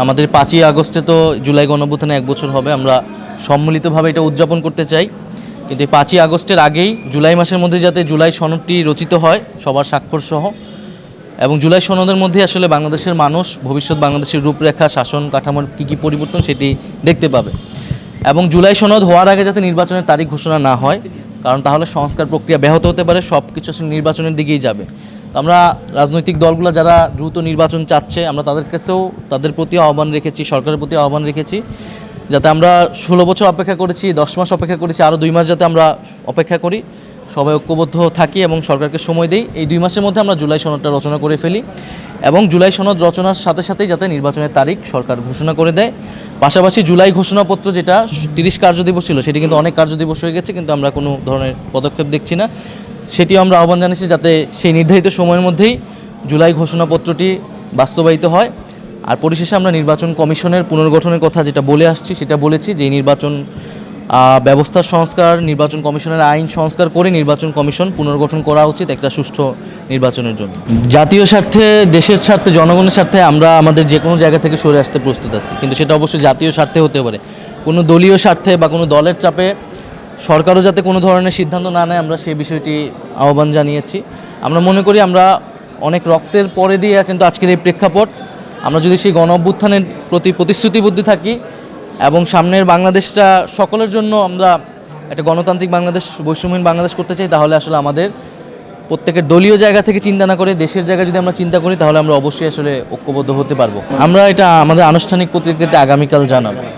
আমাদের 5ই আগস্টে তো জুলাই গণঅভ্যুত্থানে 1 বছর হবে। আমরা সম্মিলিতভাবে এটা উদযাপন করতে চাই, কিন্তু এই 5ই আগস্টের আগেই জুলাই মাসের মধ্যে যাতে জুলাই সনদটি রচিত হয় সবার স্বাক্ষর সহ, এবং জুলাই সনদের মধ্যে আসলে বাংলাদেশের মানুষ ভবিষ্যৎ বাংলাদেশের রূপরেখা, শাসন কাঠামোর কী পরিবর্তন সেটি দেখতে পাবে। এবং জুলাই সনদ হওয়ার আগে যাতে নির্বাচনের তারিখ ঘোষণা না হয়, কারণ তাহলে সংস্কার প্রক্রিয়া ব্যাহত হতে পারে, সব কিছু আসলে নির্বাচনের দিকেই যাবে। আমরা রাজনৈতিক দলগুলো যারা দ্রুত নির্বাচন চাচ্ছে, আমরা তাদের কাছেও তাদের প্রতি আহ্বান রেখেছি, সরকারের প্রতি আহ্বান রেখেছি, যাতে আমরা 16 বছর অপেক্ষা করেছি, 10 মাস অপেক্ষা করেছি, আরও 2 মাস যাতে আমরা অপেক্ষা করি, সবাই ঐক্যবদ্ধ থাকি এবং সরকারকে সময় দেই। এই 2 মাসের মধ্যে আমরা জুলাই সনদটা রচনা করে ফেলি, এবং জুলাই সনদ রচনার সাথে সাথেই যাতে নির্বাচনের তারিখ সরকার ঘোষণা করে দেয়। পাশাপাশি জুলাই ঘোষণাপত্র যেটা 30 কার্যদিবস ছিল, সেটি কিন্তু অনেক কার্যদিবস হয়ে গেছে, কিন্তু আমরা কোনো ধরনের পদক্ষেপ দেখছি না। সেটিও আমরা আহ্বান জানিয়েছি যাতে সেই নির্ধারিত সময়ের মধ্যেই জুলাই ঘোষণাপত্রটি বাস্তবায়িত হয়। আর পরিশেষে আমরা নির্বাচন কমিশনের পুনর্গঠনের কথা যেটা বলে আসছি, সেটা বলেছি যে নির্বাচন ব্যবস্থার সংস্কার, নির্বাচন কমিশনের আইন সংস্কার করে নির্বাচন কমিশন পুনর্গঠন করা উচিত একটা সুষ্ঠু নির্বাচনের জন্য। জাতীয় স্বার্থে, দেশের স্বার্থে, জনগণের স্বার্থে আমরা আমাদের যে কোনো জায়গা থেকে সরে আসতে প্রস্তুত আছি, কিন্তু সেটা অবশ্যই জাতীয় স্বার্থে হতে পারে। কোনো দলীয় স্বার্থে বা কোনো দলের চাপে সরকারও যাতে কোনো ধরনের সিদ্ধান্ত না নেয়, আমরা সেই বিষয়টি আহ্বান জানিয়েছি। আমরা মনে করি আমরা অনেক রক্তের পরে দিয়ে কিন্তু আজকের এই প্রেক্ষাপট, আমরা যদি সেই গণ অভ্যুত্থানের প্রতি প্রতিশ্রুতিবদ্ধ থাকি এবং সামনের বাংলাদেশটা সকলের জন্য আমরা একটা গণতান্ত্রিক বাংলাদেশ, বৈষম্যহীন বাংলাদেশ করতে চাই, তাহলে আসলে আমাদের প্রত্যেকের দলীয় জায়গা থেকে চিন্তা না করে দেশের জায়গায় যদি আমরা চিন্তা করি, তাহলে আমরা অবশ্যই আসলে ঐক্যবদ্ধ হতে পারবো। আমরা এটা আমাদের আনুষ্ঠানিক পত্রিকাতে আগামীকাল জানাবো।